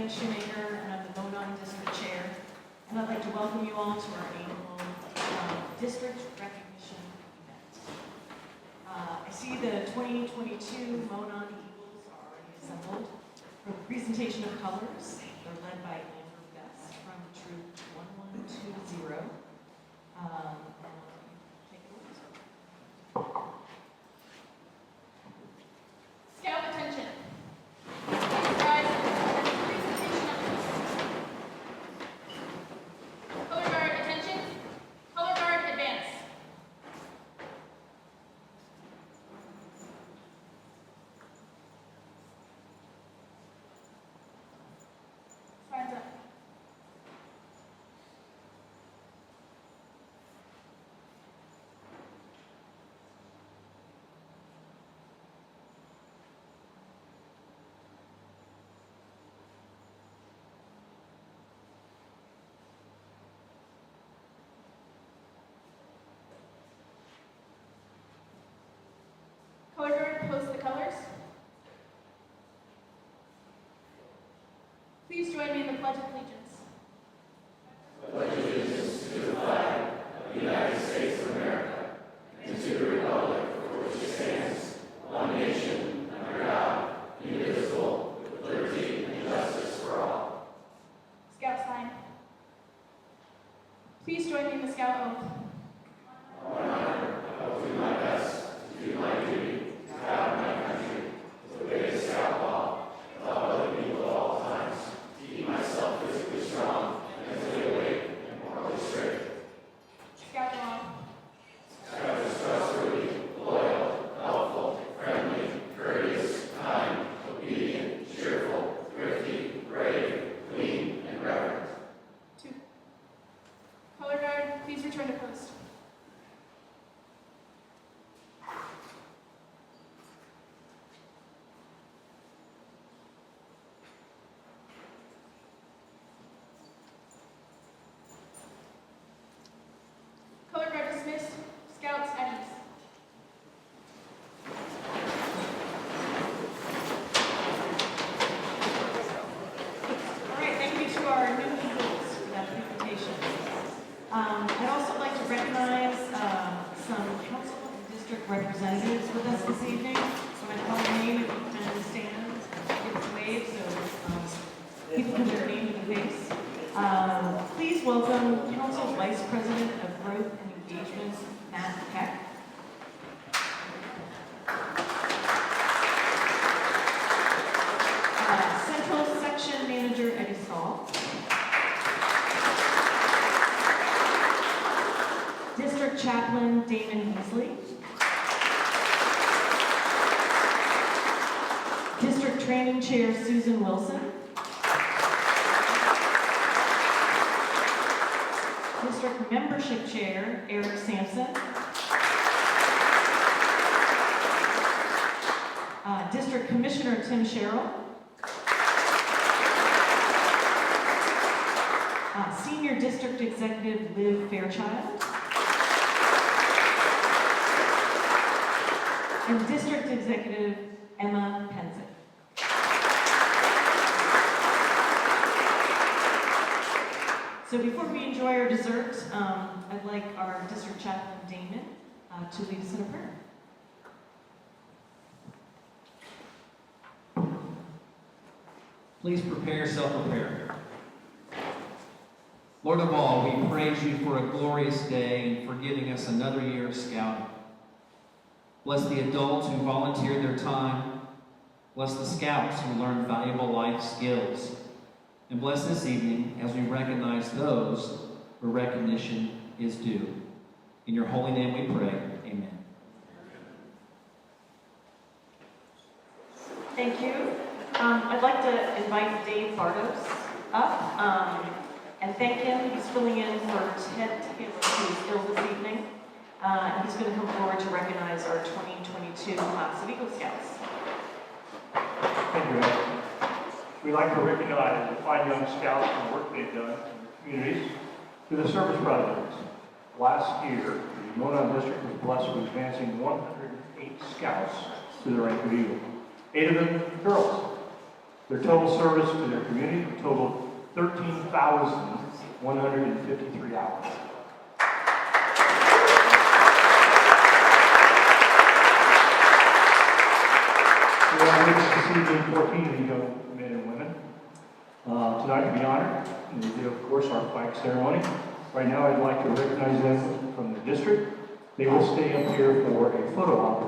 Shoemaker, and I'm the Monon District Chair. And I'd like to welcome you all to our annual District Recognition event. I see the 2022 Monon Eagles are already assembled for the presentation of colors. They're led by Beaver from Troop 1120. Take it away. Scout attention. Please rise for the presentation of color guard attention. Color guard advance. Signs up. Color guard, post the colors. Please join me in the Pledge of Allegiance. Scout sign. Please join me in the Scout oath. Scout law. Two. Color guard, please return to post. Color guard dismissed. Scouts at ease. All right, thank you to our new Eagles for that presentation. I'd also like to recognize some council and district representatives with us this evening. So I'm going to call your name if you can stand, give us a wave so people can hear your name in the face. Please welcome Council Vice President of Growth and Engagement, Matt Peck. Central Section Manager Eddie Stahl. District Chaplain Damon Beasley. District Training Chair Susan Wilson. District Membership Chair Eric Sampson. District Commissioner Tim Sherrill. Senior District Executive Liv Fairchild. And District Executive Emma Penzick. So before we enjoy our dessert, I'd like our District Chaplain Damon to lead us in a prayer. Please prepare yourself for prayer. Lord of all, we praise you for a glorious day and for giving us another year of scouting. Bless the adults who volunteered their time. Bless the scouts who learned valuable life skills. And bless this evening as we recognize those where recognition is due. In your holy name we pray. Amen. Thank you. I'd like to invite Dave Bartos up and thank him. He's filling in for Ted Taylor, who's ill this evening. And he's going to come forward to recognize our 2022 class of Eagle Scouts. Thank you, Ed. We'd like to recognize the fine young scouts and the work they've done in their communities through the service projects. Last year, the Monon District was blessed with advancing 108 scouts to the rank of Eagle. 8 of them girls. Their total service to their community totaled 13,153 hours. We are here to see 14 of these young men and women. Tonight to be honored, and we do, of course, our flag ceremony. Right now, I'd like to recognize them from the district. They will stay up here for a photo op.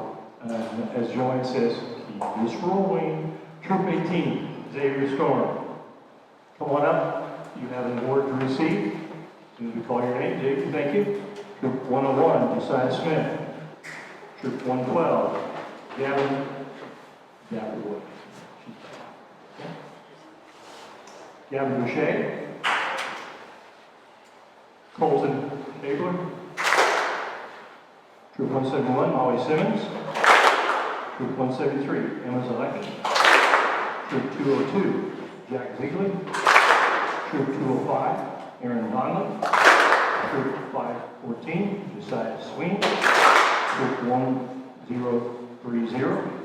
As Joanne says, keep this rolling. Troop 18, Xavier Storm. Come on up. You have an award to receive. As soon as we call your name, Xavier, thank you. Troop 101, Josiah Smith. Troop 112, Gavin Wood. Gavin Boucher. Colton Abler. Troop 171, Molly Simmons. Troop 173, Emma Zalecki. Troop 202, Jack Ziegler. Troop 205, Aaron Donlin. Troop 514, Josiah Sween. Troop 1030,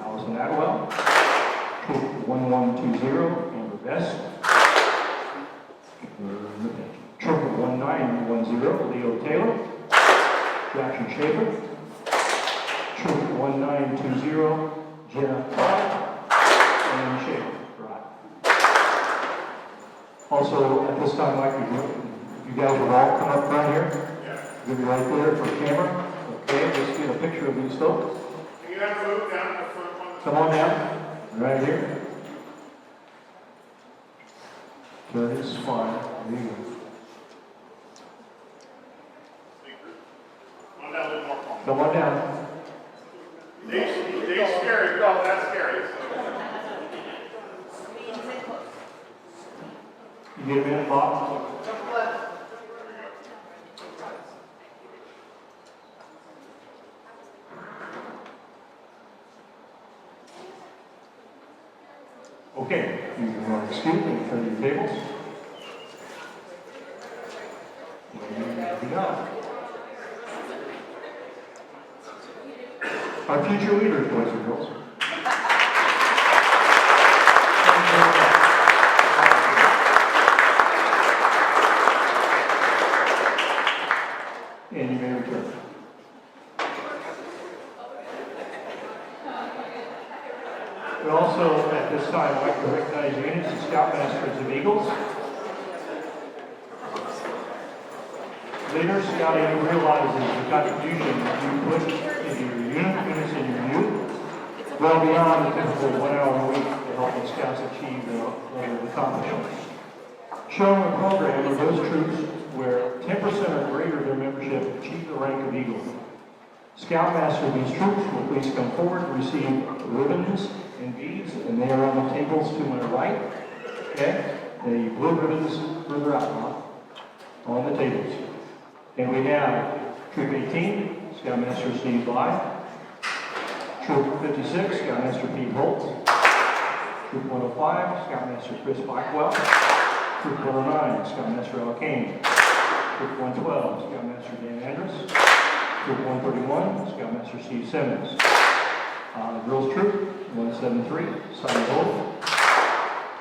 Allison Adwell. Troop 1120, Amber Best. Troop 1910, Leo Taylor. Jackson Schaefer. Troop 1920, Jenna Fry. And Schaefer. Also, at this time, I'd like to, you guys would all come up front here. Give you right there for camera. Okay, let's get a picture of these folks. You have to move down to the front one. Come on down. Right here. That is fine. There you go. Come on down a little more. Come on down. They're scary. Oh, that's scary. So. You get a minute, Bob? Okay, you can run the scoop in front of your tables. There we go. Our future leaders, boys and girls. And you may return. We also, at this time, would like to recognize units and Scoutmasters of Eagles. Leaders, scouting realizes the contribution that you put into your units and your youth, well beyond the typical 1 hour a week to help the scouts achieve the level of accomplishment. Shown in the program are those troops where 10% or greater of their membership achieve the rank of Eagle. Scoutmaster of these troops will please come forward and receive ribbons and beads, and they are on the tables to my right. Okay? The blue ribbons further out on the tables. And we have Troop 18, Scoutmaster Steve Bly. Troop 56, Scoutmaster Pete Holt. Troop 105, Scoutmaster Chris Blackwell. Troop 109, Scoutmaster Al Kane. Troop 112, Scoutmaster Dan Andrus. Troop 131, Scoutmaster Steve Simmons. Girls Troop 173, Simon Holt.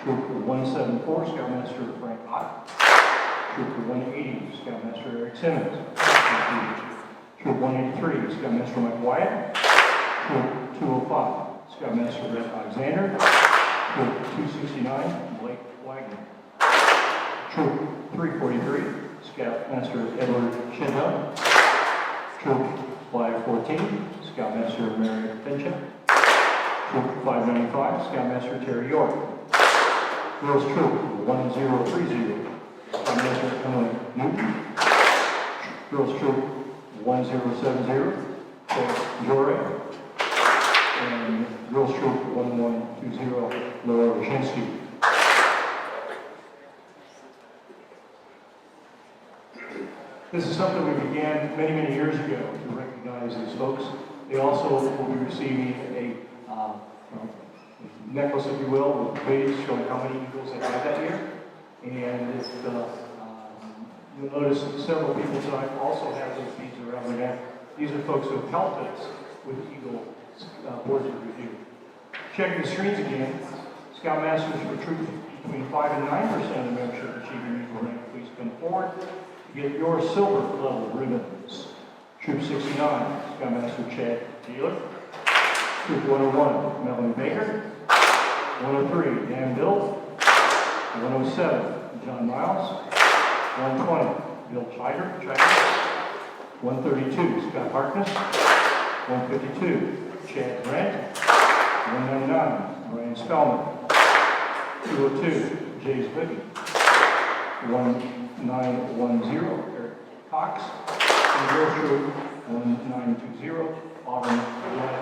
Troop 174, Scoutmaster Frank Ott. Troop 180, Scoutmaster Eric Simmons. Troop 183, Scoutmaster Mike Wyatt. Troop 205, Scoutmaster Brett Alexander. Troop 269, Blake Wagner. Troop 343, Scoutmaster Edward Shindell. Troop 514, Scoutmaster Mary Fincha. Troop 595, Scoutmaster Terry York. Girls Troop 1030, Scoutmaster Emily Newton. Girls Troop 1070, Jore. And Girls Troop 1120, Laura Wyszynski. This is something we began many, many years ago to recognize these folks. They also will be receiving a necklace, if you will, with beads showing how many eagles they had that year. And it's, you'll notice that several people tonight also have those beads around their neck. These are folks who have helped us with Eagle boards of review. Checking the screens again, Scoutmasters for troops between 5 and 9% of the membership achieving Eagle rank, please come forward to get your silver level ribbons. Troop 69, Scoutmaster Chad Taylor. Troop 101, Melanie Baker. 103, Dan Bill. 107, John Miles. 120, Bill Chider. 132, Scott Harkness. 152, Chad Grant. 199, Brian Spellman. 202, James Boogie. 1910, Eric Cox. And Girls Troop 1920, Autumn Black.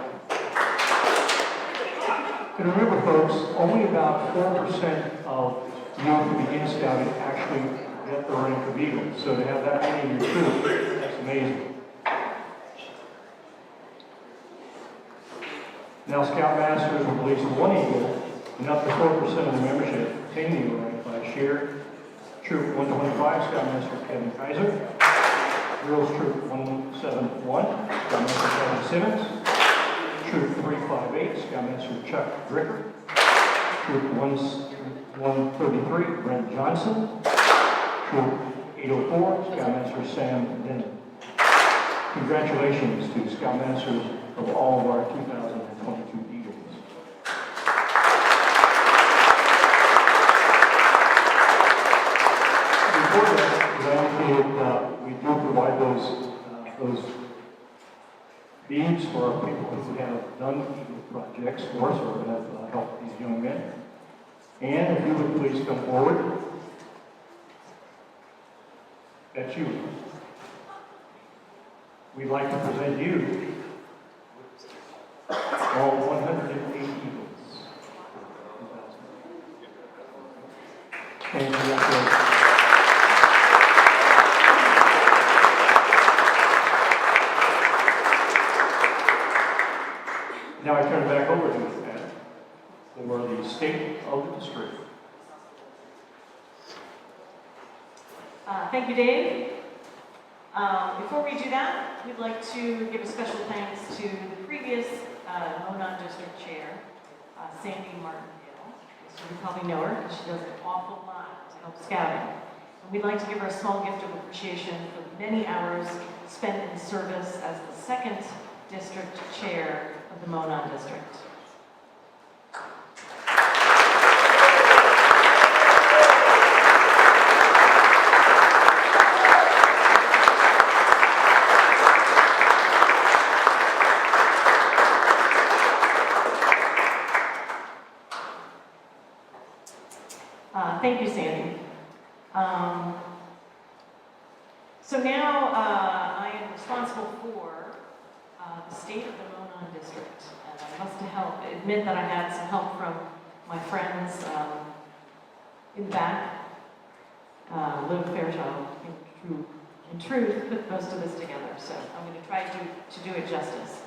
And remember, folks, only about 4% of youth who begin scouting actually get the rank of Eagle. So to have that many in your troop, that's amazing. Now, Scoutmasters with at least one Eagle and up to 4% of the membership obtain Eagle rank by share. Troop 125, Scoutmaster Kevin Kaiser. Girls Troop 171, Scoutmaster Kevin Simmons. Troop 358, Scoutmaster Chuck Dricker. Troop 133, Brent Johnson. Troop 804, Scoutmaster Sam Denton. Congratulations to Scoutmasters of all of our 2022 Eagles. Before that, as I indicated, we do provide those beads for our people who have done Eagle projects for us or have helped these young men. And if you would please come forward. That's you. We'd like to present you all 108 Eagles. And congratulations. Now I turn it back over to Pat for the state of the district. Thank you, Dave. Before we do that, we'd like to give a special thanks to the previous Monon District Chair, Sandy Martindale. So you probably know her, because she does an awful lot to help scouting. And we'd like to give her a small gift of appreciation for the many hours spent in service as the second district chair of the Monon District. Thank you, Sandy. So now I am responsible for the state of the Monon District. And I must admit that I had some help from my friends in the back. Lou Fairchild, in truth, put most of this together. So I'm going to try to do it justice.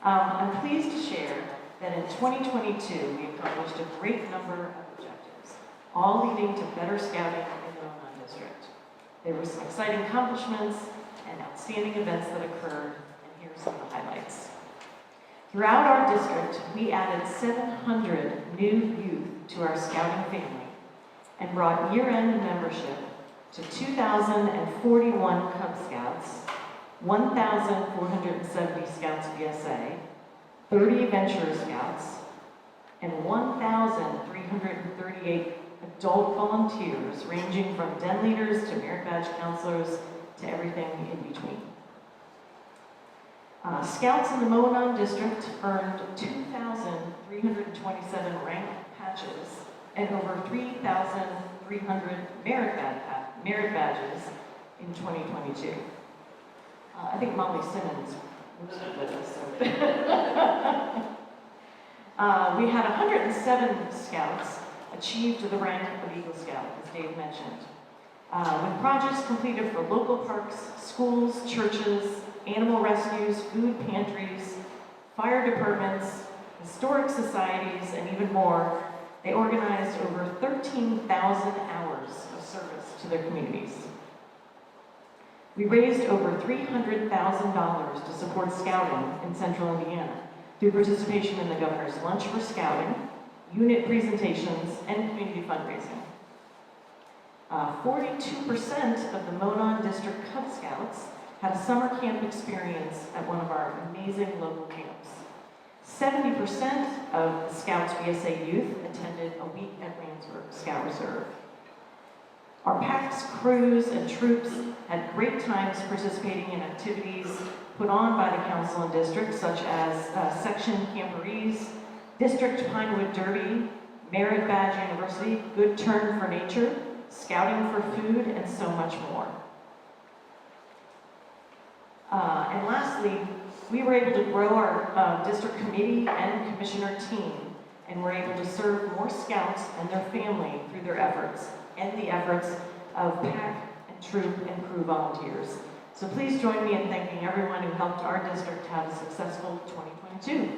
I'm pleased to share that in 2022, we accomplished a great number of objectives, all leading to better scouting in the Monon District. There were some exciting accomplishments and outstanding events that occurred, and here's some of the highlights. Throughout our district, we added 700 new youth to our scouting family and brought year-end membership to 2,041 Cub Scouts, 1,470 Scouts BSA, 30 Adventurer Scouts, and 1,338 adult volunteers ranging from den leaders to merit badge counselors to everything in between. Scouts in the Monon District earned 2,327 rank patches and over 3,300 merit badges in 2022. I think Molly Simmons was with us. We had 107 Scouts achieved the rank of Eagle Scout, as Dave mentioned, with projects completed for local parks, schools, churches, animal rescues, food pantries, fire departments, historic societies, and even more. They organized over 13,000 hours of service to their communities. We raised over $300,000 to support scouting in central Indiana through participation in the Governor's Lunch for Scouting, unit presentations, and community fundraising. 42% of the Monon District Cub Scouts had a summer camp experience at one of our amazing local camps. 70% of the Scouts BSA youth attended a week at Landsberg Scout Reserve. Our PAC's crews and troops had great times participating in activities put on by the council and district, such as section camporees, district Pinewood Derby, Merit Badge University, Good Turn for Nature, Scouting for Food, and so much more. And lastly, we were able to grow our district committee and commissioner team, and were able to serve more scouts and their family through their efforts, and the efforts of PAC and troop and crew volunteers. So please join me in thanking everyone who helped our district have a successful 2022.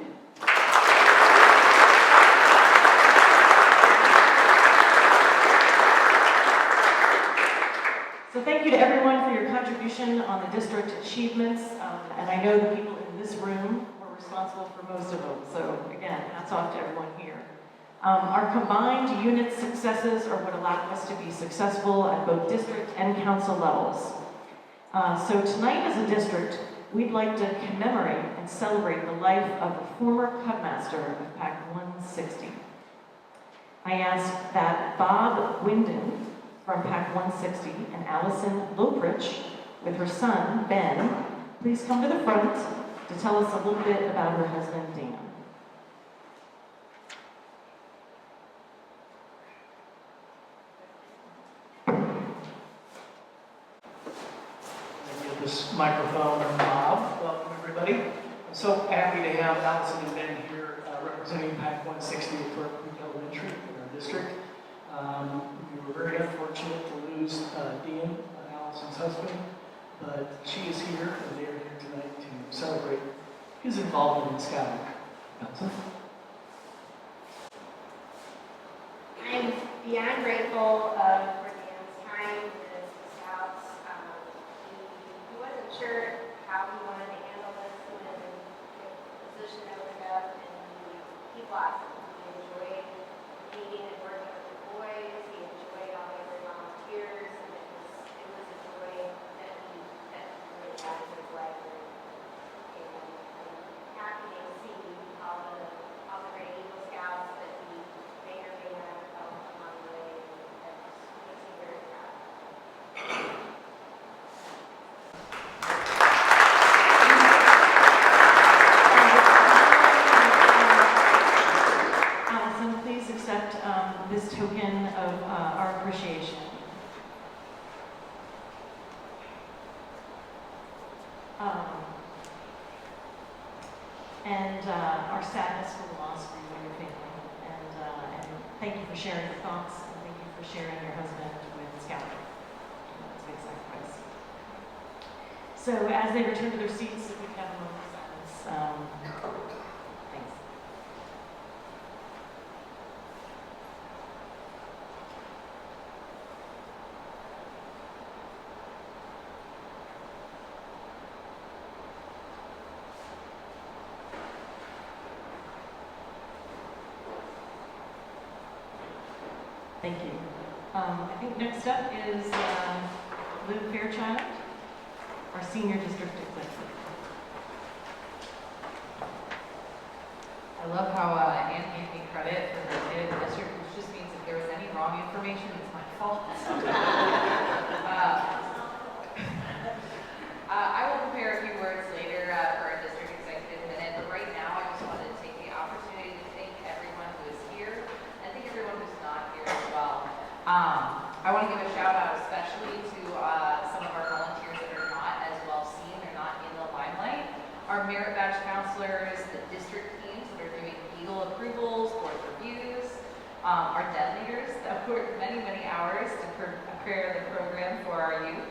So thank you to everyone for your contribution on the district achievements, and I know the people in this room were responsible for most of them, so again, hats off to everyone here. Our combined unit successes are what allowed us to be successful at both district and council levels. So tonight as a district, we'd like to commemorate and celebrate the life of a former Cubmaster of PAC 160. I ask that Bob Winden from PAC 160 and Allison Loprich with her son, Ben, please come to the front to tell us a little bit about her husband, Dan. Give this microphone and Bob. Welcome, everybody. I'm so happy to have Allison and Ben here representing PAC 160 for Elementary in our district. We were very unfortunate to lose Dean, Allison's husband, but she is here and they are here tonight to celebrate his involvement in scouting. Allison? I'm beyond grateful for Dan's time with the Scouts. He wasn't sure how he wanted to handle this when the position opened up, and he blossomed. He enjoyed meeting and working with the boys. He enjoyed all the other volunteers, and it was a joy that he really had in his life. And I'm happy to see all the great Eagle Scouts that he may or may not have helped along the way. That makes me very proud. Allison, please accept this token of our appreciation. And our sadness for the loss for you and your family. And thank you for sharing your thoughts, and thank you for sharing your husband with scouting. That's a big sacrifice. So as they return to their seats, if we can have a moment of silence. Thanks. Thank you. I think next up is Liv Fairchild, our Senior District Executive. I love how Anne gave me credit for her kid in the district, which just means if there was any wrong information, it's my fault. I will prepare a few words later for our district executive minute, but right now I just wanted to take the opportunity to thank everyone who is here, and thank everyone who's not here as well. I want to give a shout out especially to some of our volunteers that are not as well seen, they're not in the limelight. Our merit badge counselors, the district teams that are doing legal approvals, board reviews, our dev leaders that work many, many hours to prepare the program for our youth,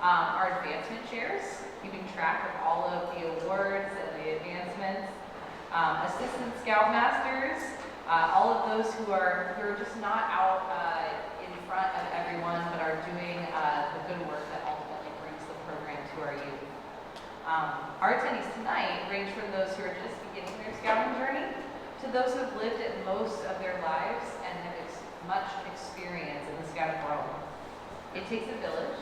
our advancement chairs, keeping track of all of the awards and the advancements, assistant scoutmasters, all of those who are just not out in front of everyone, but are doing the good work that ultimately brings the program to our youth. Our attendees tonight range from those who are just beginning their scouting journey to those who have lived it most of their lives and have much experience in the scouting world, it takes a village.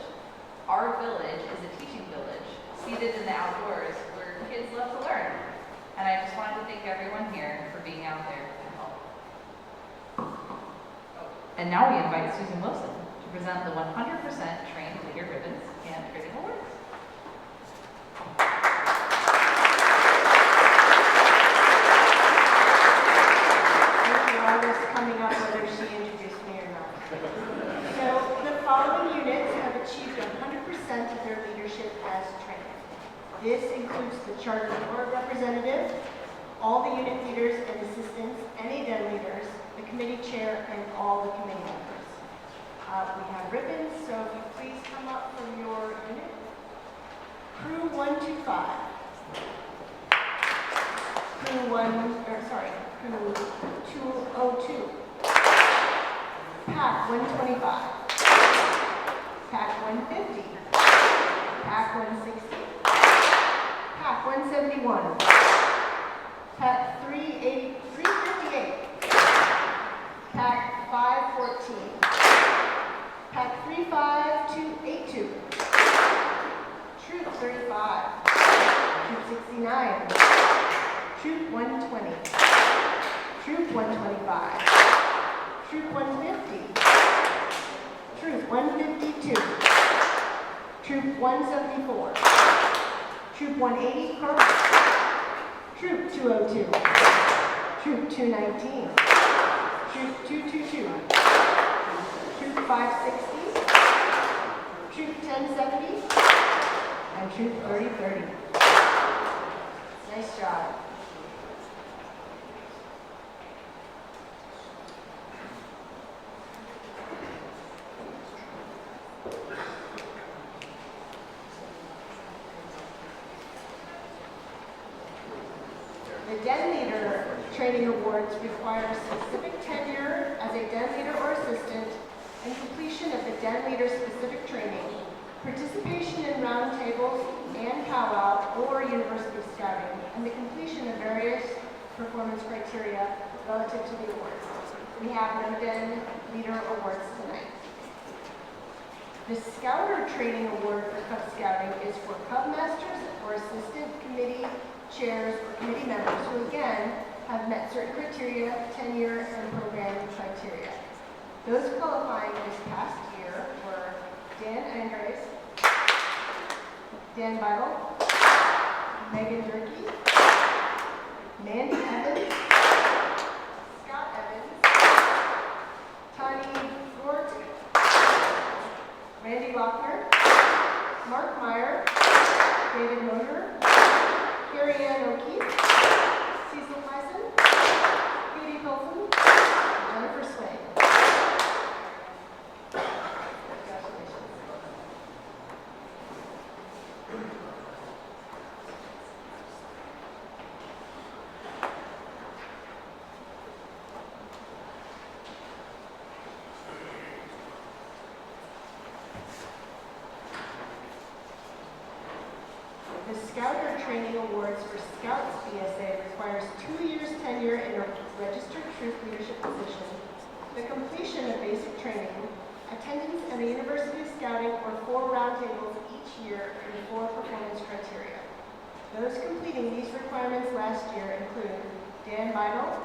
Our village is a teaching village, seated in the outdoors where kids love to learn. And I just wanted to thank everyone here for being out there to help. And now we invite Susan Wilson to present the 100% Trained Leader Ribbons and Training Awards. Coming up whether she introduced me or not. So the following units have achieved 100% of their leadership as trained. This includes the charter board representative, all the unit leaders and assistants, any den leaders, the committee chair, and all the committee members. We have ribbons, so if you please come up from your unit. Crew 125. Crew 202. Pack 125. Pack 150. Pack 160. Pack 171. Pack 358. Pack 514. Pack 35282. Troop 35. Troop 69. Troop 120. Troop 125. Troop 150. Troop 152. Troop 174. Troop 180, Colonel. Troop 202. Troop 219. Troop 222. Troop 560. Troop 1070. And Troop 3030. Nice job. The Den Leader Training Awards require specific tenure as a Den Leader or Assistant and completion of the Den Leader specific training, participation in roundtables and powwow or university scouting, and the completion of various performance criteria relative to the awards. We have no Den Leader Awards tonight. The Scouter Training Award for Cub Scouting is for Cub Masters or Assistant Committee Chairs or Committee members who, again, have met certain criteria, tenure, and program criteria. Those qualifying this past year were Dan Andres, Dan Bible, Megan Durkee, Mandy Evans, Scott Evans, Tani Gort, Randy Lochner, Mark Meyer, David Moser, Carrie Ann O'Keefe, Cecil Tyson, Katie Colson, Jennifer Swain. Congratulations. The Scouter Training Awards for Scouts BSA requires 2 years tenure in a registered troop leadership position, the completion of basic training, attendance at a university scouting or 4 roundtables each year and 4 performance criteria. Those completing these requirements last year include Dan Bidle,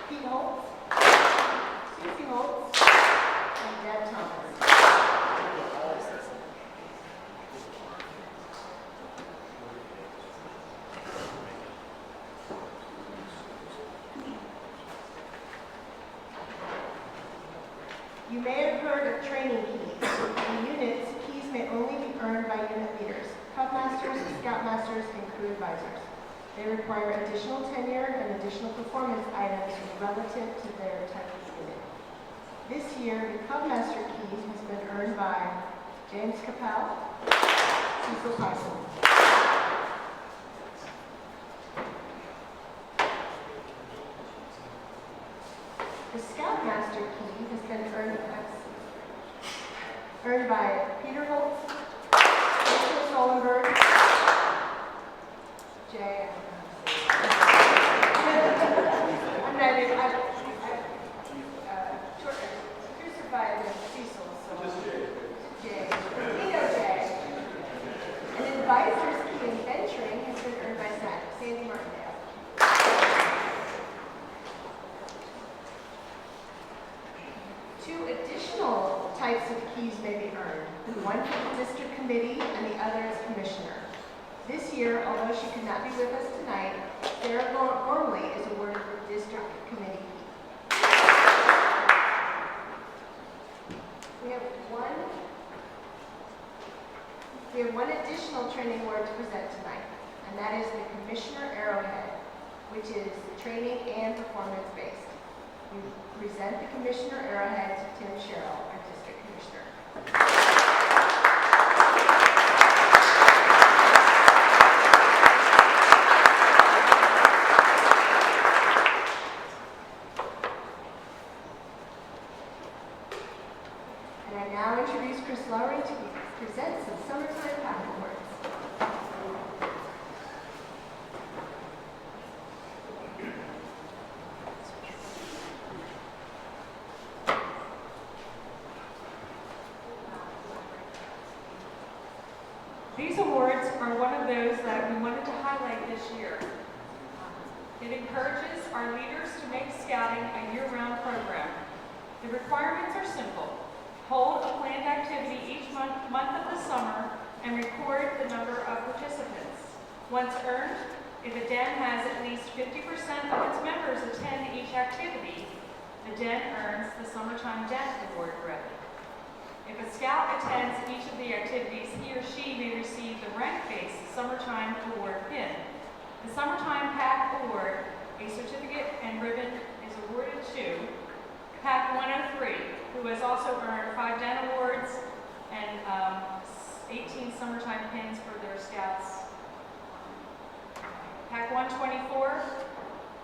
Pete Holtz, Susie Holtz, and Deb Thomas. You may have heard of training keys. In units, keys may only be earned by unit leaders, Cub Masters, Scout Masters, and crew advisors. They require additional tenure and additional performance items relative to their type of unit. This year, the Cub Master key has been earned by James Capel, Cecil Tyson. The Scout Master key has been earned by Peter Holtz, Rachel Solenberg, Jay, one for the district committee and the other as commissioner. This year, although she could not be with us tonight, Sarah Gormley is awarded the district committee. We have one additional training award to present tonight, and that is the Commissioner Arrowhead, which is training and performance-based. We present the Commissioner Arrowhead to Tim Sherrill, our district commissioner. And I now introduce Chris Lowry to present some summertime pack awards. These awards are one of those that we wanted to highlight this year. It encourages our leaders to make scouting a year-round program. The requirements are simple. Hold a planned activity each month of the summer and record the number of participants. Once earned, if a den has at least 50% of its members attend each activity, the den earns the Summertime Den Award credit. If a scout attends each of the activities, he or she may receive the rank-based Summertime Award pin. The Summertime Pack Award, a certificate and ribbon, is awarded to Pack 103, who has also earned 5 Den Awards and 18 Summertime pins for their scouts. Pack 124,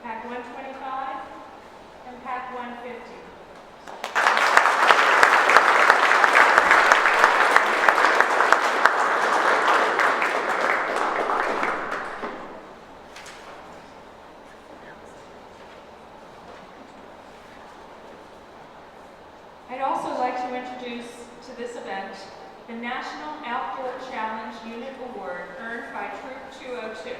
Pack 125, and Pack 150. I'd also like to introduce to this event the National Outdoor Challenge Unit Award earned by Troop 202.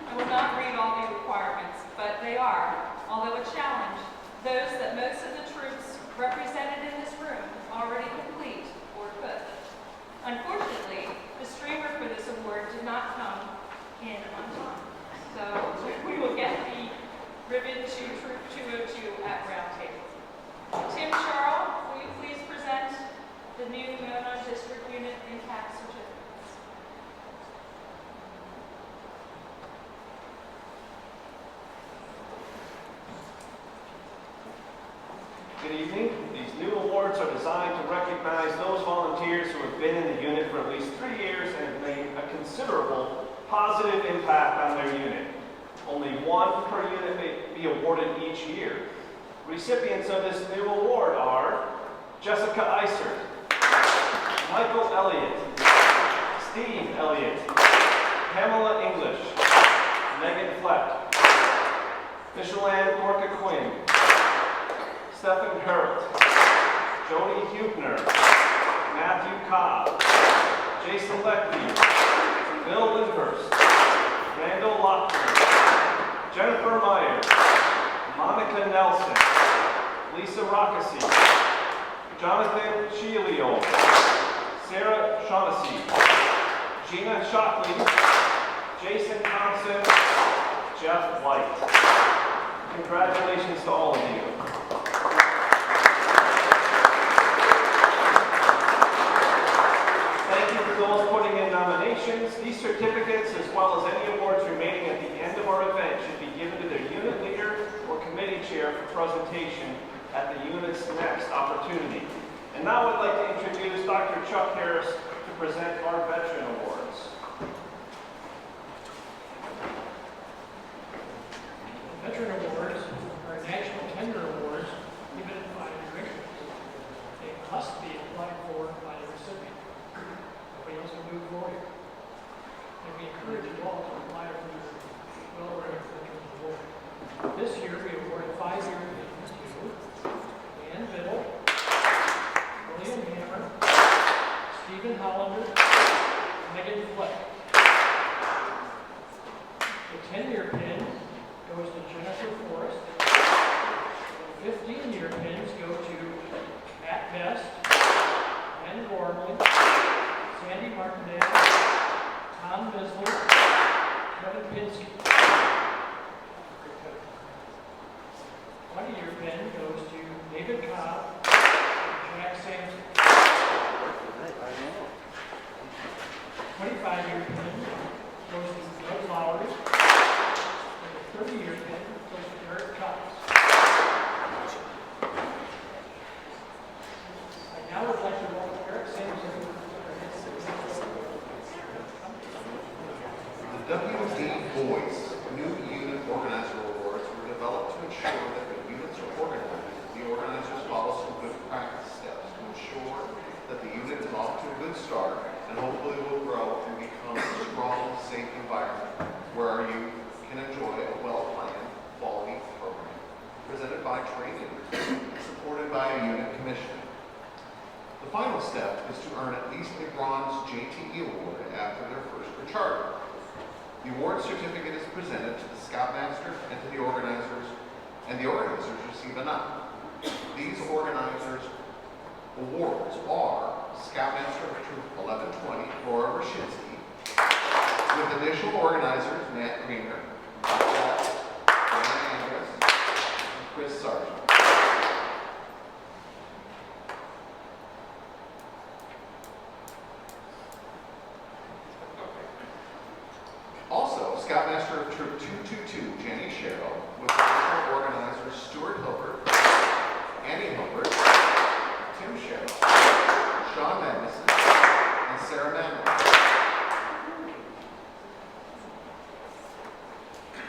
I will not read all the requirements, but they are, although a challenge, those that most of the troops represented in this room already complete or could. Unfortunately, the streamer for this award did not come in on time. So we will get the ribbon to Troop 202 at round table. Tim Sherrill, will you please present the new Monon District Unit Impact Certificates? Good evening. These new awards are designed to recognize those volunteers who have been in the unit for at least 3 years and have made a considerable positive impact on their unit. Only one per unit may be awarded each year. Recipients of this new award are Jessica Eisert, Michael Elliott, Steve Elliott, Pamela English, Megan Fleck, Micheline Gorka Quinn, Stephen Hurt, Jody Hubner, Matthew Cobb, Jason Leckie, Bill Lindhurst, Randall Lockman, Jennifer Meyer, Monica Nelson, Lisa Rockesy, Jonathan Chielio, Sarah Shaughnessy, Gina Shockley, Jason Thompson, Jeff White. Congratulations to all of you. Thank you for those putting in nominations. These certificates, as well as any awards remaining at the end of our event, should be given to their unit leader or committee chair for presentation at the unit's next opportunity. And now I'd like to introduce Dr. Chuck Harris to present our Veteran Awards. Veteran Awards are national tender awards given by immigration. They must be applied for by the recipient. Nobody else can move forward. And we encourage you all to apply for your well-rated Veteran Award. This year we awarded 5-year pins to Dan Biddle, William Hammer, Stephen Hollander, Megan Fleck. The 10-year pin goes to Jennifer Forrest. The 15-year pins go to Matt Best, Ben Gorman, Sandy Martindale, Tom Bisler, Kevin Pinsky. 20-year pin goes to David Cobb and Jack Sampson. 25-year pin goes to Doug Lowry. And the 30-year pin goes to Eric Cox. I now would like to welcome Eric Sampson. The W.D. Boyce New Unit Organizer Awards were developed to ensure that the units are organized. The organizers follow some good practice steps to ensure that the unit is off to a good start and hopefully will grow and become a strong, safe environment where our youth can enjoy a well-planned, quality program presented by trained leaders and supported by a unit commission. The final step is to earn at least a bronze JTE award after their first year charter. The award certificate is presented to the Scoutmaster and to the organizers, and the organizers receive a nod. These organizers' awards are Scoutmaster of Troop 1120, Laura Rashinsky, with initial organizers Matt Greener, Brian Andrus, and Chris Sargent. Also, Scoutmaster of Troop 222, Jenny Sherrill, with additional organizers Stuart Hilbert, Annie Hilbert, Tim Sherrill, Sean Magnuson, and Sarah Manuel.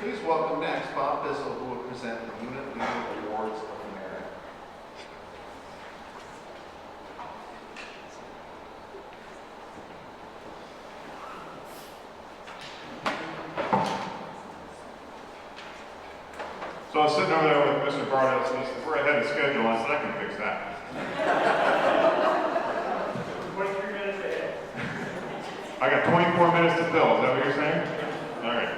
Please welcome next Bob Bissell, who will present the Unit Leader Awards of Merit. So I was sitting over there with Mr. Bardos, and he said, we're ahead of schedule. I said, I can fix that. 23 minutes ahead. I got 24 minutes to fill. Is that what you're saying? All right.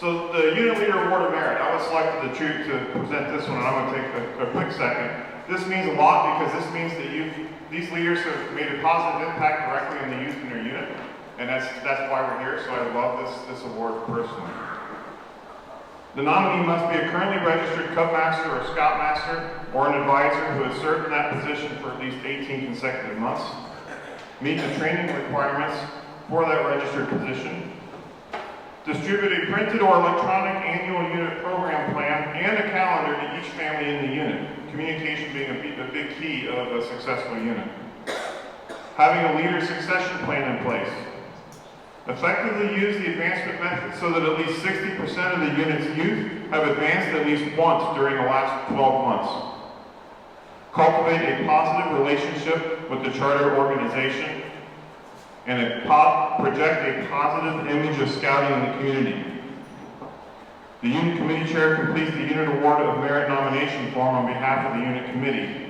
So the Unit Leader Award of Merit, I was selected to present this one, and I'm going to take a quick second. This means a lot because this means that these leaders have made a positive impact directly on the youth in their unit. And that's why we're here, so I love this award personally. The nominee must be a currently registered Cub Master or Scout Master or an advisor who has served in that position for at least 18 consecutive months, meet the training requirements for that registered position, distribute a printed or electronic annual unit program plan and a calendar to each family in the unit, communication being a big key of a successful unit. Having a leader succession plan in place. Effectively use the advancement method so that at least 60% of the unit's youth have advanced at least once during the last 12 months. Cultivate a positive relationship with the charter organization and project a positive image of scouting in the community. The unit committee chair completes the Unit Award of Merit nomination form on behalf of the unit committee.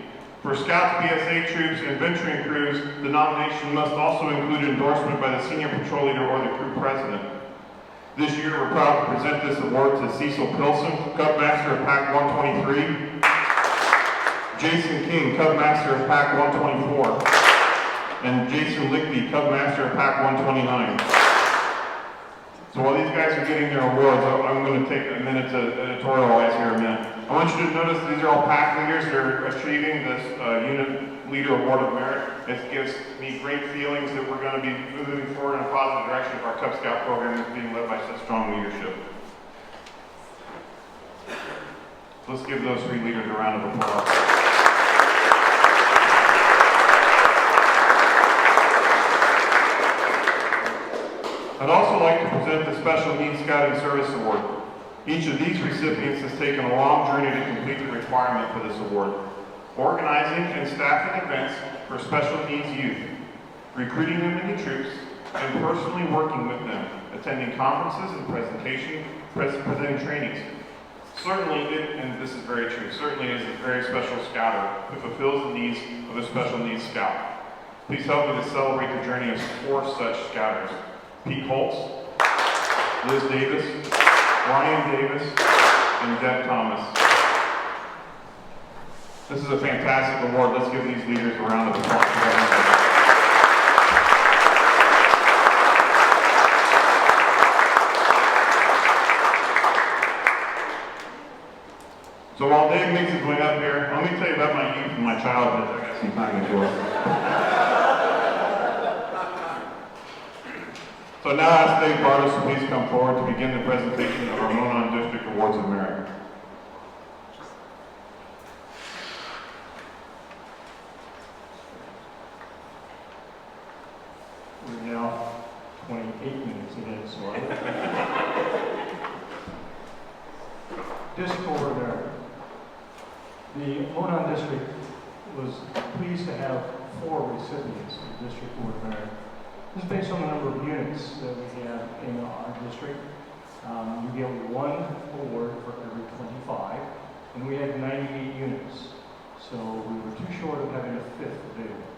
For Scouts, BSA troops, and venturing crews, the nomination must also include endorsement by the senior patrol leader or the crew president. This year, we're proud to present this award to Cecil Pilson, Cub Master of Pack 123, Jason King, Cub Master of Pack 124, and Jason Lickby, Cub Master of Pack 129. So while these guys are getting their awards, I'm going to take a minute to editorialize here a minute. I want you to notice these are all pack leaders that are achieving this Unit Leader Award of Merit. It gives me great feelings that we're going to be moving forward in a positive direction if our Cub Scout program is being led by such strong leadership. So let's give those three leaders a round of applause. I'd also like to present the Special Needs Scouting Service Award. Each of these recipients has taken a long journey to complete the requirement for this award. Organizing and staffing events for special needs youth, recruiting them into troops, and personally working with them, attending conferences and presenting trainings. Certainly, and this is very true, certainly is a very special scouter who fulfills the needs of a special needs scout. Please help me to celebrate the journey of 4 such scouters. Pete Holtz, Liz Davis, Ryan Davis, and Deb Thomas. This is a fantastic award. Let's give these leaders a round of applause. So while Dave makes his way up here, let me tell you about my youth and my childhood. I got some time to do it. So now I ask Dave Bartos to please come forward to begin the presentation of our Monon District Awards of Merit. We're now 28 minutes in, so District Award of Merit. The Monon District was pleased to have 4 recipients of the District Award of Merit. This is based on the number of units that we have in our district. You get 1 award for every 25, and we had 98 units. So we were too short of having a 5th available.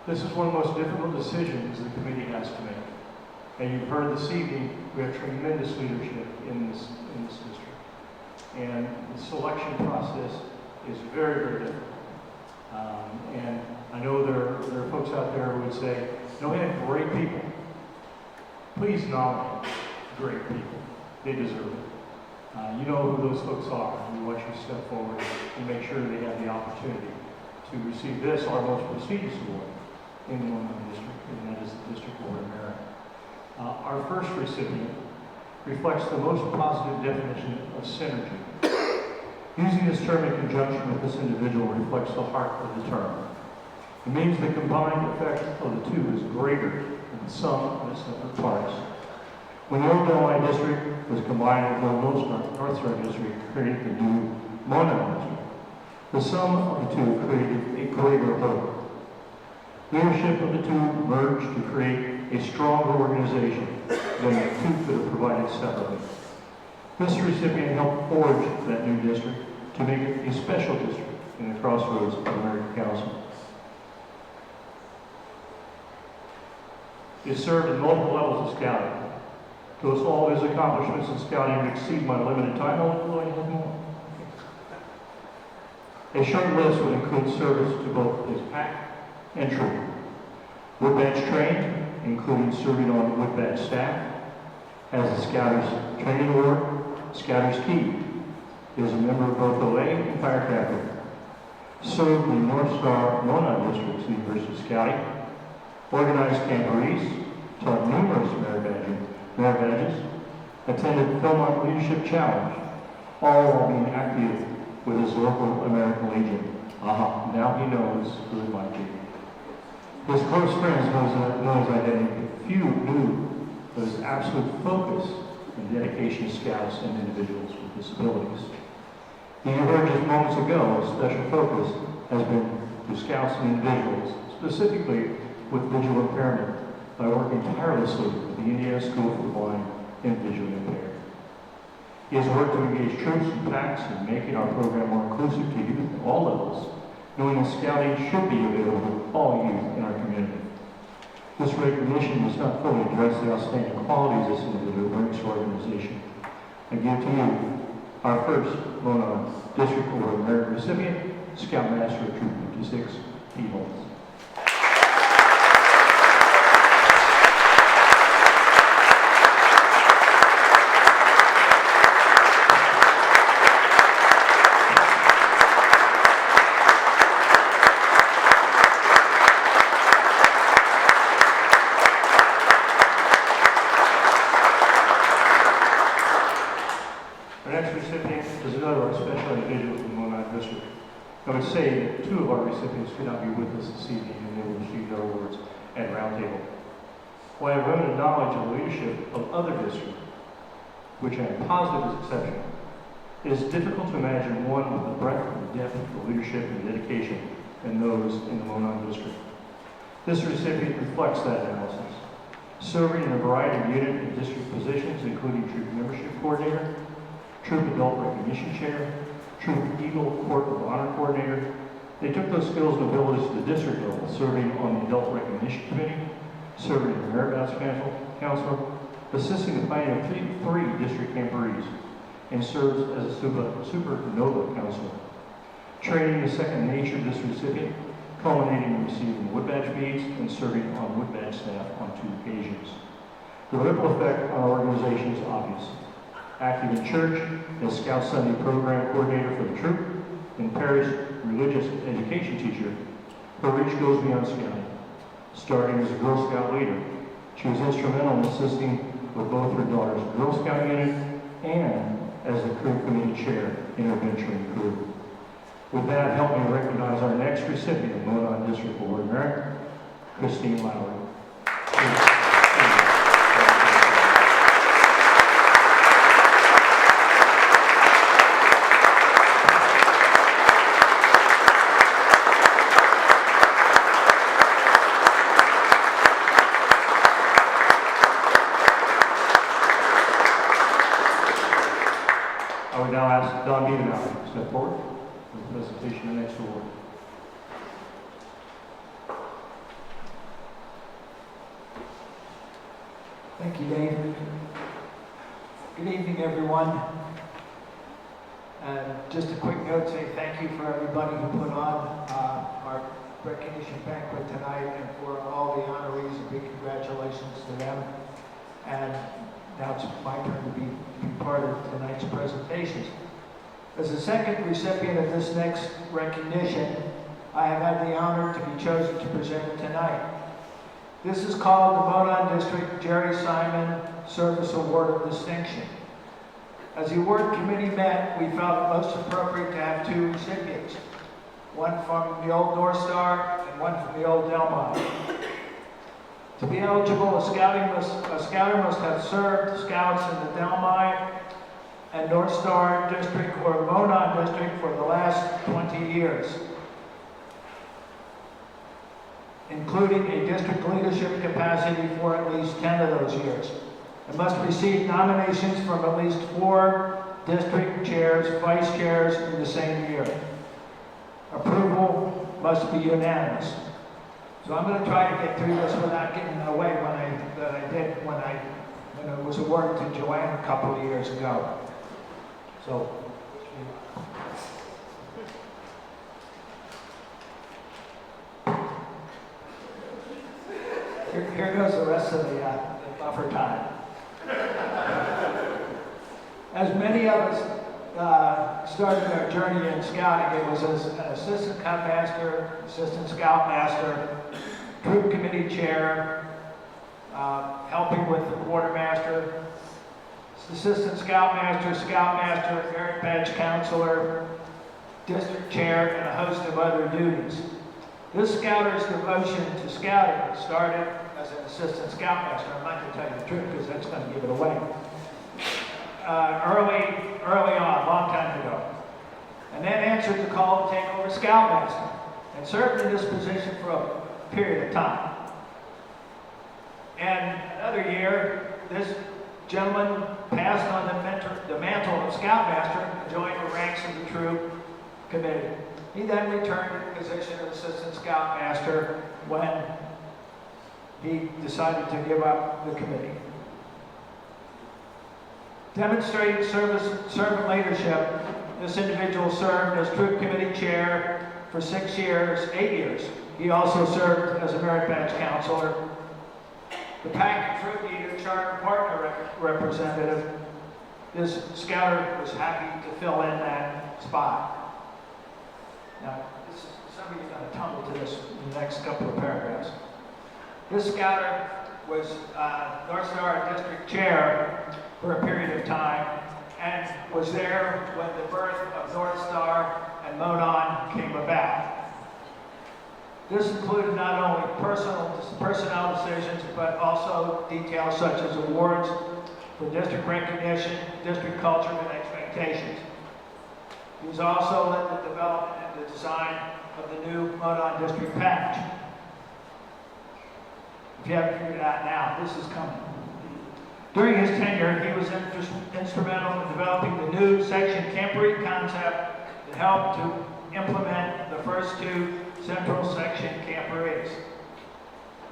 This is one of the most difficult decisions the committee has to make. And you've heard this evening, we have tremendous leadership in this district. And the selection process is very, very difficult. And I know there are folks out there who would say, no, we have great people. Please nominate great people. They deserve it. You know who those folks are. We want you to step forward and make sure they have the opportunity to receive this, our most prestigious award in the Monon District, and that is the District Award of Merit. Our first recipient reflects the most positive definition of synergy. Using this term in conjunction with this individual reflects the heart of the term. It means the combined effect of the two is greater than the sum of its separate parts. When the Old Illinois District was combined with the North Star District, created the new Monon District. The sum of the two created a greater whole. Leadership of the two merged to create a stronger organization than the two could have provided separately. This recipient helped forge that new district to make it a special district in the crossroads of American Council. He has served in multiple levels of scouting. To us all, his accomplishments in scouting exceed my limited time. Will I have more? A short list would include service to both his pack and troop. Wood badge trained, including serving on wood badge staff, has a Scouters Training Award, Scouters Key. He is a member of both OA and Fire Captain. Served in North Star Monon District's University Scouting, organized camporees, taught numerous merit badges, attended Philmont Leadership Challenge, all while being active with his local American Legion. Now he knows who it might be. His close friends know his identity. Few knew his absolute focus and dedication to scouts and individuals with disabilities. You heard just moments ago, a special focus has been to scouts and individuals, specifically with visual impairment, by working tirelessly with the Indiana School for the Blind and Visually Impaired. He has worked to engage troops and packs in making our program more inclusive to youth at all levels, knowing that scouting should be available to all youth in our community. This recognition does not fully address the outstanding qualities this individual brings to our organization. I give to you our first Monon District Award of Merit recipient, Scoutmaster of Troop 56, P. Holmes. I would say that 2 of our recipients could not be with us this evening and they will receive their awards at roundtable. While I have limited knowledge of the leadership of other districts, which I am positive is exceptional, it is difficult to imagine one with the breadth and depth of leadership and dedication than those in the Monon District. This recipient reflects that analysis, serving in a variety of unit and district positions, including Troop Membership Coordinator, Troop Adult Recognition Chair, Troop Eagle Court of Honor Coordinator. They took those skills and abilities to the district level, serving on the Adult Recognition Committee, serving as Merit Badge Counselor, assisting the planning of 3 district camporees, and serves as a Supernova Counselor. Training is second nature to this recipient, culminating in receiving wood badge beads and serving on wood badge staff on 2 occasions. The ripple effect on our organization is obvious. Active in church as Scout Sunday program coordinator for the troop and parish religious education teacher, her reach goes beyond scouting. Starting as a Girl Scout leader, she was instrumental in assisting with both her daughter's Girl Scout unit and as the crew committee chair in her venturing crew. With that, help me recognize our next recipient of Monon District Award of Merit, Christine Lowry. I would now ask Don Beaver to step forward for the presentation of the next award. Thank you, Dave. Good evening, everyone. And just a quick note saying thank you for everybody who put on our recognition banquet tonight, and for all the honorees, a big congratulations to them. And now it's my turn to be part of tonight's presentations. As the second recipient of this next recognition, I have had the honor to be chosen to present it tonight. This is called the Monon District Jerry Simon Service Award of Distinction. As the award committee met, we felt it most appropriate to have 2 recipients, one from the old North Star and one from the old Delmont. To be eligible, a scouter must have served scouts in the Delmont and North Star District or Monon District for the last 20 years, including a district leadership capacity for at least 10 of those years. It must receive nominations from at least 4 district chairs, vice chairs in the same year. Approval must be unanimous. So I'm going to try to get through this without getting in the way that I did when it was awarded to Joanne a couple of years ago. So, here goes the rest of the buffer time. As many of us started our journey in scouting, it was as an assistant scoutmaster, assistant scoutmaster, troop committee chair, helping with the quartermaster, assistant scoutmaster, merit badge counselor, district chair, and a host of other duties. This scouter's devotion to scouting started as an assistant scoutmaster. I'm not going to tell you the truth because that's going to give it away. Early on, a long time ago. And then answered the call to take over scoutmaster and served in this position for a period of time. And another year, this gentleman passed on the mantle of scoutmaster and joined the ranks of the troop committee. He then returned to the position of assistant scoutmaster when he decided to give up the committee. Demonstrating servant leadership, this individual served as troop committee chair for 8 years. He also served as a merit badge counselor, the pack and troop leader, charter partner representative. This scouter was happy to fill in that spot. Now, somebody's going to tumble to this in the next couple of paragraphs. This scouter was North Star District Chair for a period of time and was there when the birth of North Star and Monon came about. This included not only personnel decisions, but also details such as awards for district recognition, district culture, and expectations. He was also led the development and the design of the new Monon District patch. If you haven't figured it out now, this is coming. During his tenure, he was instrumental in developing the new section camporee concept that helped to implement the first 2 central section camporees.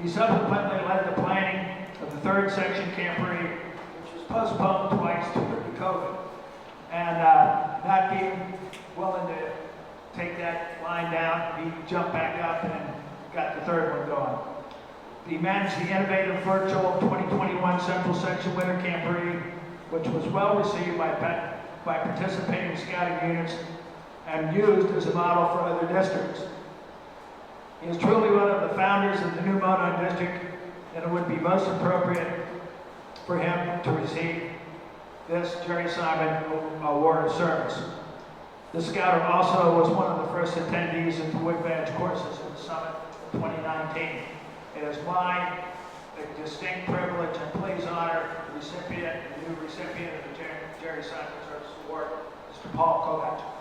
He subsequently led the planning of the 3rd section camporee, which was postponed twice due to COVID. And not being willing to take that line down, he jumped back up and got the third one going. He managed the innovative virtual 2021 Central Section Winter Camporee, which was well received by participating scouting units and used as a model for other districts. He is truly one of the founders of the new Monon District, and it would be most appropriate for him to receive this Jerry Simon Award of Service. The Scouter also was one of the first attendees at the Wood Badge courses at the Summit of 2019. It is my distinct privilege and please honor the recipient, the new recipient of the Jerry Simon Service Award, Mr. Paul Kovac.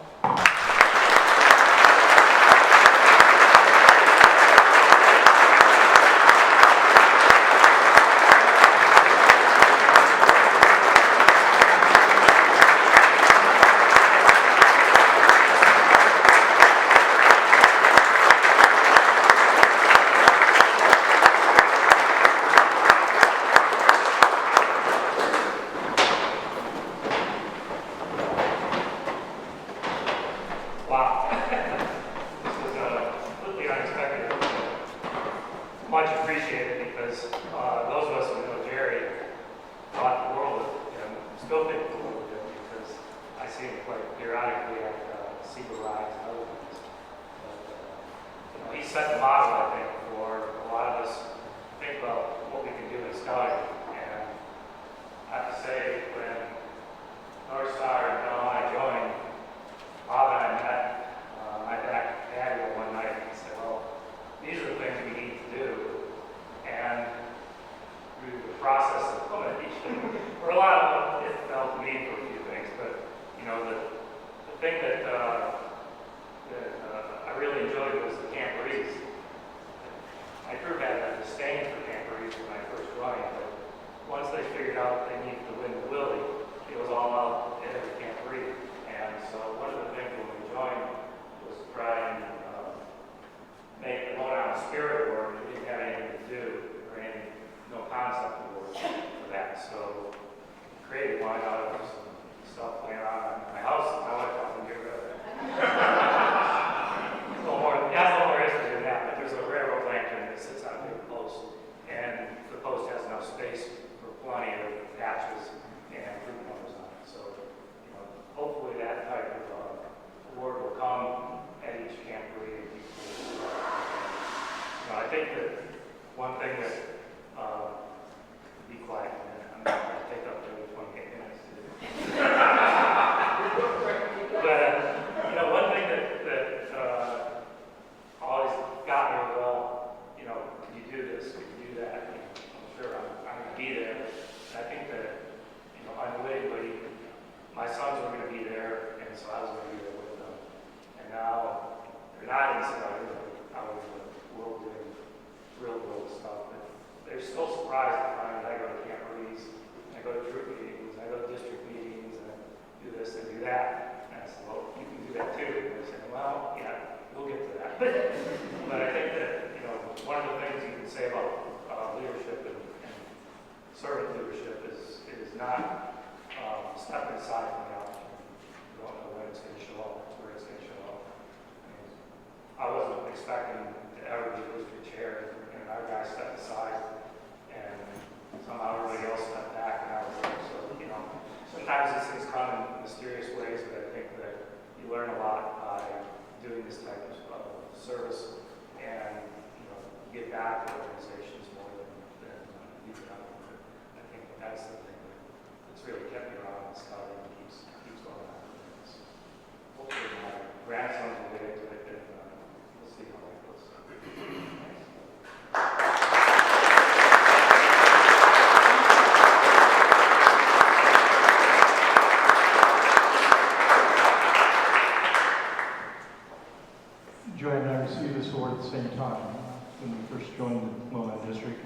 When we first joined the Monon District,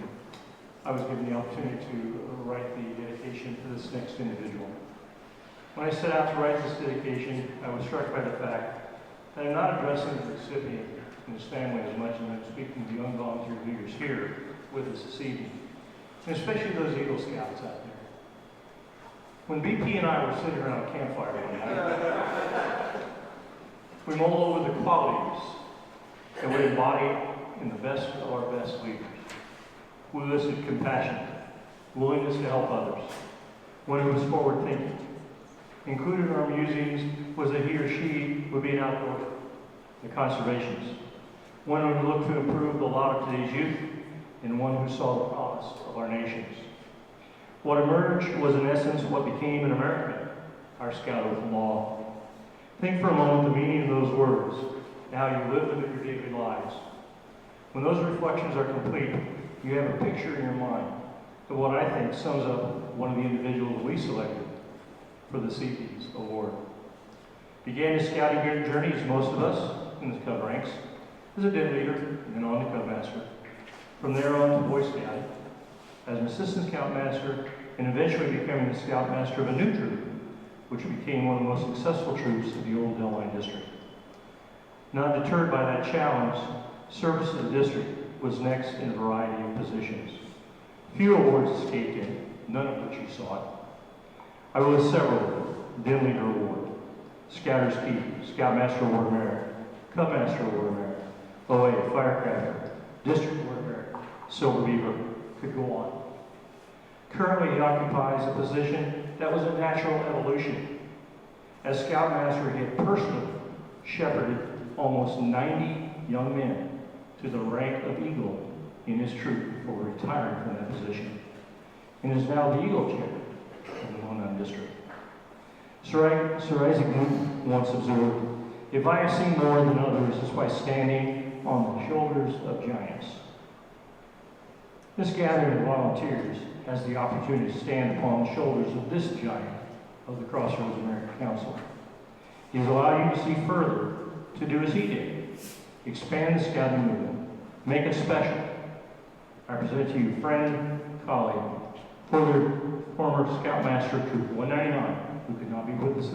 I was given the opportunity to write the dedication for this next individual. When I set out to write this dedication, I was struck by the fact that I'm not addressing the recipient and his family as much as I'm speaking to the young volunteer leaders here with us this evening, and especially those Eagle Scouts out there. When BP and I were sitting around a campfire one night, We mull over the qualities that we embody in the best of our best leaders. We listed compassion, willingness to help others, one who was forward-thinking. Included in our musings was that he or she would be an outdoorsman, the conservationist, one who looked to improve the lot of today's youth, and one who saw the promise of our nations. What emerged was in essence what became in America, our scout oath and law. Think for a moment the meaning of those words, and how you live them in your daily lives. When those reflections are complete, you have a picture in your mind of what I think sums up one of the individuals we selected for the CP's award. Began his scouting journey, as most of us in the Cub ranks, as a den leader and then on to Cub Master. From there on to Boy Scout, as an assistant scoutmaster, and eventually becoming the scoutmaster of a new troop, which became one of the most successful troops of the old Delline District. Not deterred by that challenge, service to the district was next in a variety of positions. Few awards escaped him, none of which he sought. I will list several of them: Den Leader Award, Scouter's Key, Scoutmaster Award of Merit, Cub Master Award of Merit, OA, Firecracker, District Award of Merit, Silver Beaver, could go on. Currently, he occupies a position that was a natural evolution. As Scoutmaster, he had personally shepherded almost 90 young men to the rank of Eagle in his troop before retiring from that position, and is now the Eagle Chair of the Monon District. Sir Isaac Newton once observed, "If I have seen more than others, it's by standing on the shoulders of giants." This gathering of volunteers has the opportunity to stand upon the shoulders of this giant of the Crossroads American Council. He has allowed you to see further, to do as he did, expand the scouting movement, make it special. I present to you friend, colleague, former Scoutmaster of Troop 199, who could not be with us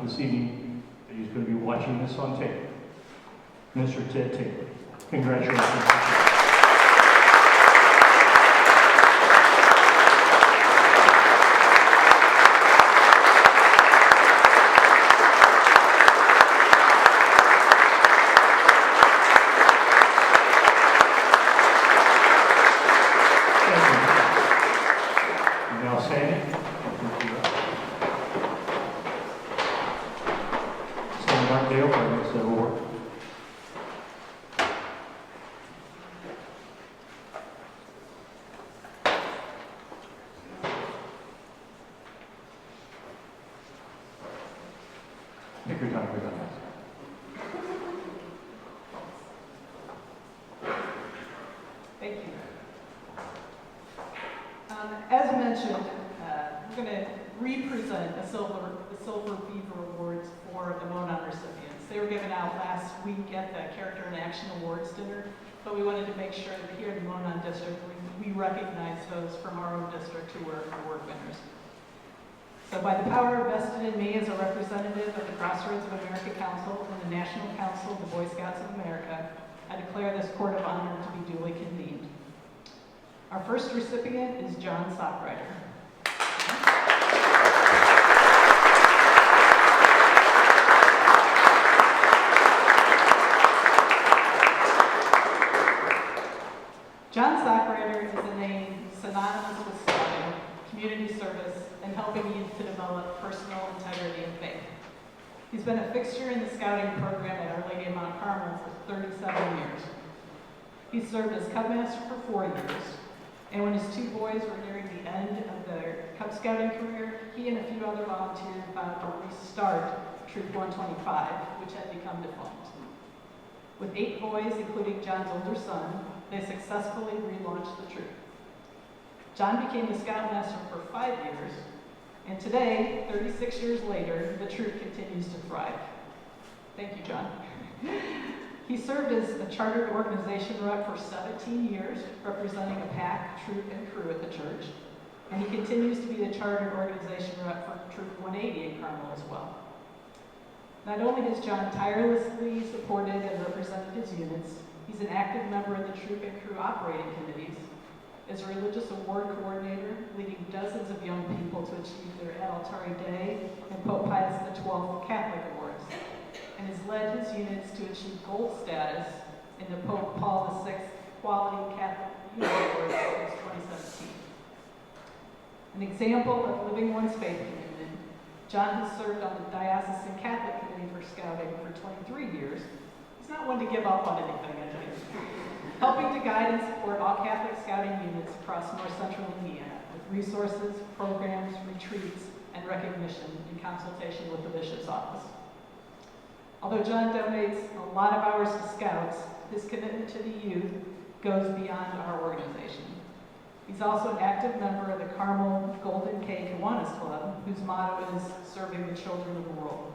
this evening, but he's going to be watching this on tape, Mr. Ted Taylor. Congratulations. Take your time, Thank you. As mentioned, we're going to re-present the Silver Beaver Awards for the Monon recipients. They were given out last week at the Character in Action Awards dinner, but we wanted to make sure that here in the Monon District, we recognize those from our own district who were award winners. So by the power vested in me as a representative of the Crossroads of America Council and the National Council of the Boy Scouts of America, I declare this court of honor to be duly convened. Our first recipient is John Sockrider. John Sockrider is a name synonymous with scouting, community service, and helping youth to develop personal integrity and faith. He's been a fixture in the scouting program at Our Lady of Mount Carmel for 37 years. He served as Cub Master for 4 years, and when his 2 boys were nearing the end of their Cub Scouting career, he and a few other volunteers vowed to restart Troop 125, which had become defunct. With 8 boys, including John's older son, they successfully relaunched the troop. John became the Scoutmaster for 5 years, and today, 36 years later, the troop continues to thrive. Thank you, John. He served as a chartered organization rep for 17 years, representing a pack, troop, and crew at the church. And he continues to be the chartered organization rep for Troop 180 in Carmel as well. Not only has John tirelessly supported and represented his units, he's an active member of the troop and crew operating committees, is a religious award coordinator, leading dozens of young people to achieve their Adultary Day and Pope Pius XII Catholic Awards. and has led his units to achieve gold status in the Pope Paul VI Quality Catholic Unit Award since 2017. An example of living one's faith commitment, John has served on the Diocesan Catholic Committee for Scouting for 23 years. He's not one to give up on anything, I think. Helping to guide and support all Catholic Scouting units across North Central Indiana with resources, programs, retreats, and recognition in consultation with the Bishop's office. Although John donates a lot of hours to Scouts, his commitment to the youth goes beyond our organization. He's also an active member of the Carmel Golden K Kiwanis Club, whose motto is serving the children of the world.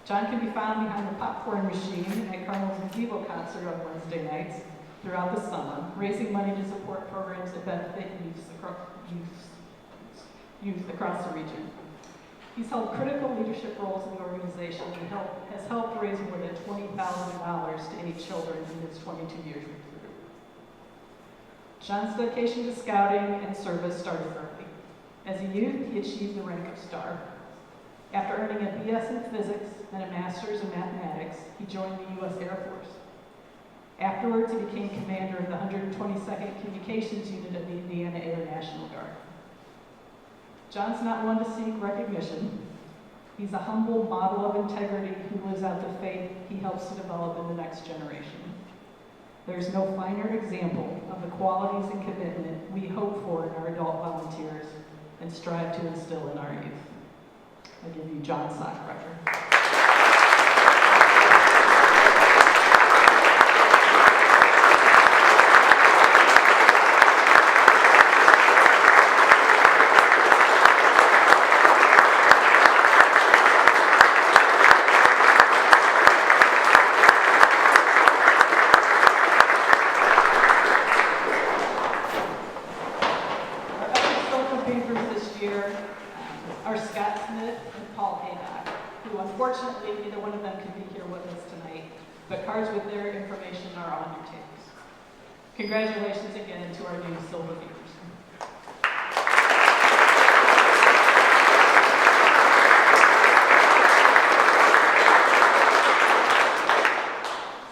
John can be found behind the popcorn machine at Carmel's Beaver concert on Wednesday nights throughout the summer, raising money to support programs that benefit youth across the region. He's held critical leadership roles in the organization and has helped raise more than $20,000 to aid children in his 22 years with the group. John's dedication to scouting and service started early. As a youth, he achieved the rank of star. After earning a BS in physics and a master's in mathematics, he joined the U.S. Air Force. Afterwards, he became commander of the 122nd Communications Unit of the Indiana Air National Guard. John's not one to seek recognition. He's a humble model of integrity who lives out the faith he helps to develop in the next generation. There's no finer example of the qualities and commitment we hope for in our adult volunteers and strive to instill in our youth. I give you John Sockrecker. Unfortunately, neither one of them can be here with us tonight, but cards with their information are on your tables. Congratulations again to our new Silver Beavers.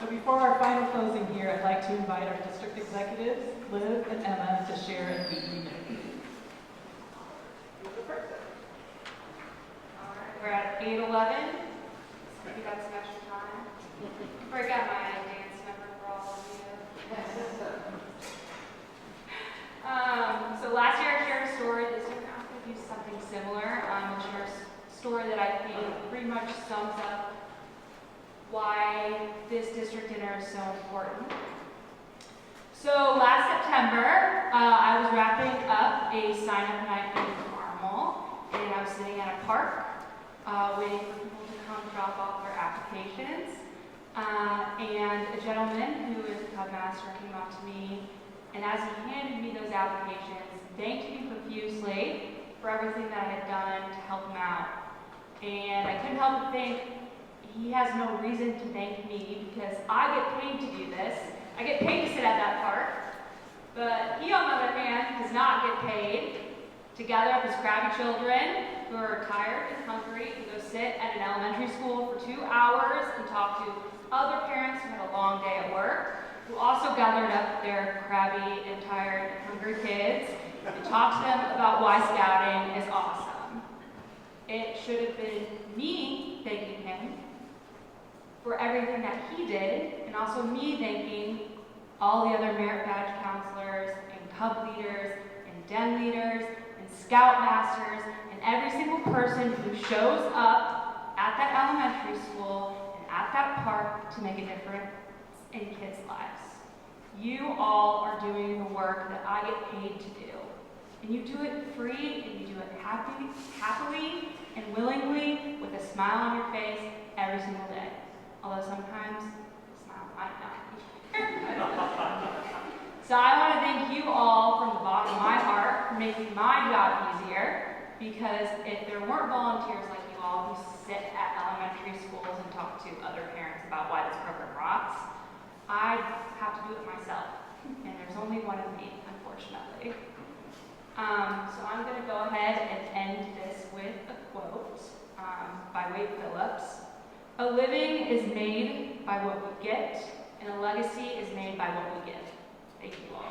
So before our final closing here, I'd like to invite our district executives, Liv and Emma, to share a BE note. We're at 8:11. We got some extra time. Break out my dance number for all of you. So last year I shared a story. This year I'm going to do something similar. I'll share a story that I think pretty much sums up why this district dinner is so important. So last September, I was wrapping up a sign-up night in Carmel, and I was sitting at a park waiting for people to come drop off their applications. And a gentleman who is a club master came up to me, and as he handed me those applications, thanked me profusely for everything that I had done to help him out. And I couldn't help but think, he has no reason to thank me because I get paid to do this. I get paid to sit at that park. But he, on the other hand, does not get paid to gather up his crabby children who are tired and hungry and go sit at an elementary school for 2 hours and talk to other parents who had a long day at work, who also gathered up their crabby and tired and hungry kids and talked to them about why scouting is awesome. It should have been me thanking him for everything that he did, and also me thanking all the other merit badge counselors and cub leaders and den leaders and scout masters and every single person who shows up at that elementary school and at that park to make a difference in kids' lives. You all are doing the work that I get paid to do. And you do it free, and you do it happily and willingly with a smile on your face every single day. Although sometimes the smile might not be here. So I want to thank you all from the bottom of my heart for making my job easier, because if there weren't volunteers like you all who sit at elementary schools and talk to other parents about why this program rocks, I'd have to do it myself. And there's only one of me, unfortunately. So I'm going to go ahead and end this with a quote by Wade Phillips, A living is made by what we get, and a legacy is made by what we give. Thank you all.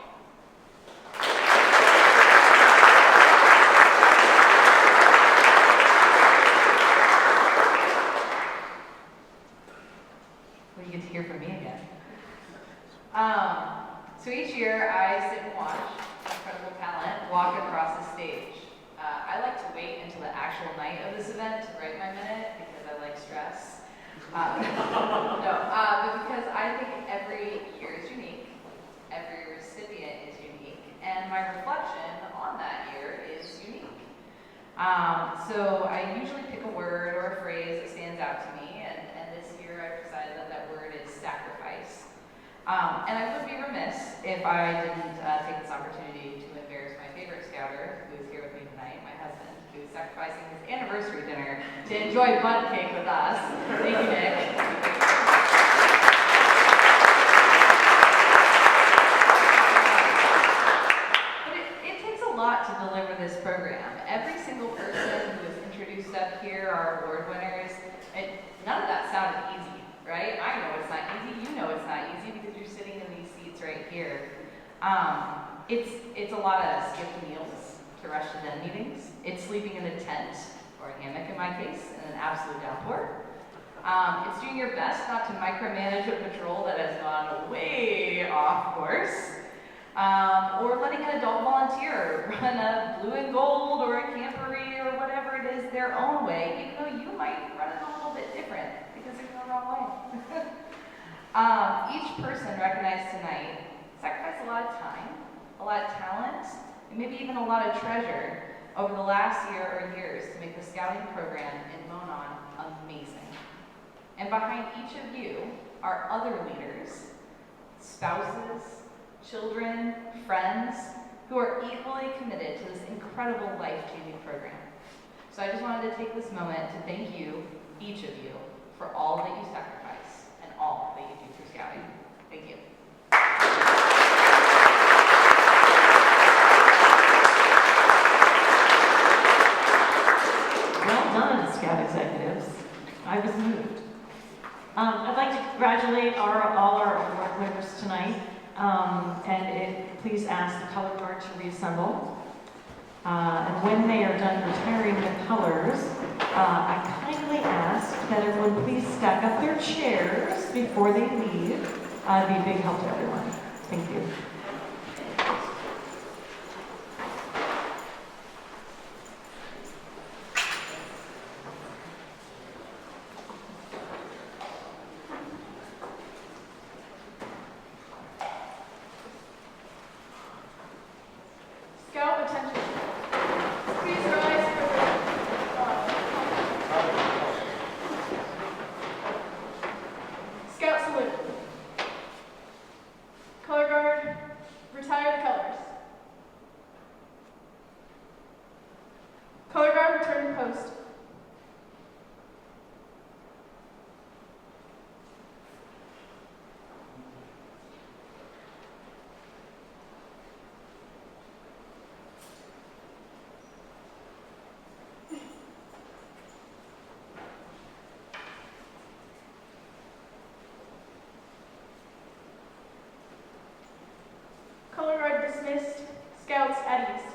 Well, you get to hear from me again. So each year I sit and watch incredible talent walk across the stage. I like to wait until the actual night of this event to write my minute because I like stress. But because I think every year is unique, every recipient is unique, and my reflection on that year is unique. So I usually pick a word or a phrase that stands out to me, and this year I've decided that that word is sacrifice. And I would be remiss if I didn't take this opportunity to embarrass my favorite scouter, who is here with me tonight, my husband, who is sacrificing his anniversary dinner to enjoy bundt cake with us. Thank you, Nick. But it takes a lot to deliver this program. Every single person who is introduced up here, our award winners, none of that sounded easy, right? I know it's not easy, you know it's not easy because you're sitting in these seats right here. It's a lot of skipped meals to rush to den meetings. It's sleeping in a tent, or a hammock in my case, in an absolute downpour. It's doing your best not to micromanage a patrol that has gone way off course. Or letting an adult volunteer run a blue and gold or a camporee or whatever it is their own way, even though you might run it a little bit different because they're going the wrong way. Each person recognized tonight sacrificed a lot of time, a lot of talent, and maybe even a lot of treasure over the last year or years to make the scouting program in Monon amazing. And behind each of you are other leaders, spouses, children, friends, who are equally committed to this incredible life-changing program. So I just wanted to take this moment to thank you, each of you, for all that you sacrifice and all that you do through scouting. Thank you. Well done, Scout executives. I was moved. I'd like to congratulate all our award winners tonight. Please ask the color guard to reassemble. And when they are done retiring the colors, I kindly ask that everyone please stack up their chairs before they leave. It'd be a big help to everyone. Thank you. Scout attention. Please rise for the Scout salute. Color guard, retire the colors. Color guard, return to post. Color guard dismissed. Scouts at ease.